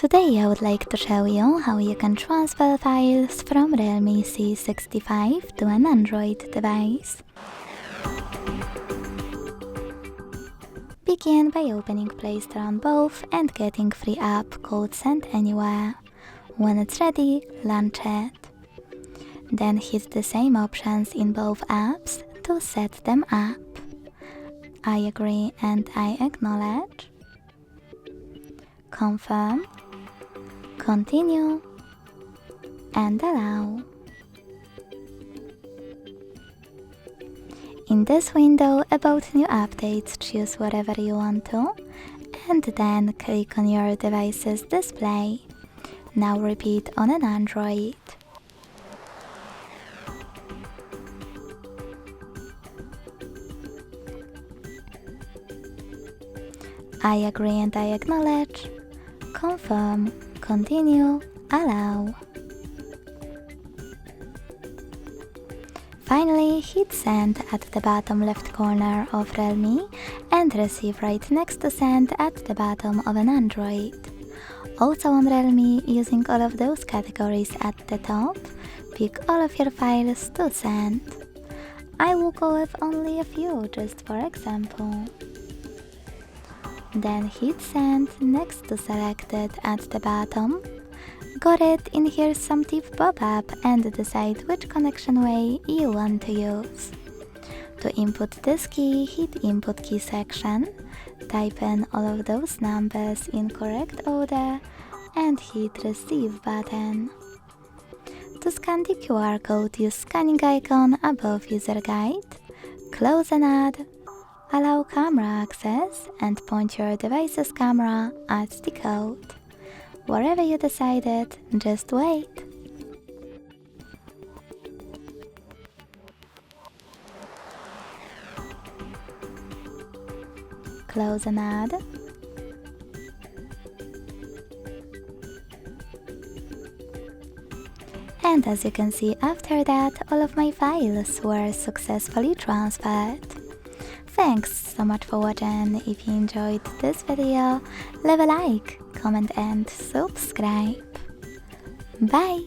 Today I would like to show you how you can transfer files from REALME C65 to an Android device. Begin by opening Play Store on both and getting free app called Send Anywhere. When it's ready, launch it. Then hit the same options in both apps to set them up. I agree and I acknowledge. Confirm. Continue and allow. In this window about new updates, choose whatever you want to and then click on your device's display. Now repeat on an Android. I agree and I acknowledge. Confirm. Continue, allow. Finally, hit send at the bottom left corner of REALME and receive right next to send at the bottom of an Android. Also on REALME, using all of those categories at the top, pick all of your files to send. I will go with only a few just for example. Then hit send next to selected at the bottom. Got it, in here's some tip pop-up and decide which connection way you want to use. To input this key, hit input key section, type in all of those numbers in correct order and hit receive button. To scan the QR code, use scanning icon above user guide, close an ad, allow camera access and point your device's camera at the code. Wherever you decided, just wait. Close an ad. And as you can see, after that, all of my files were successfully transferred. Thanks so much for watching. If you enjoyed this video, leave a like, comment and subscribe. Bye!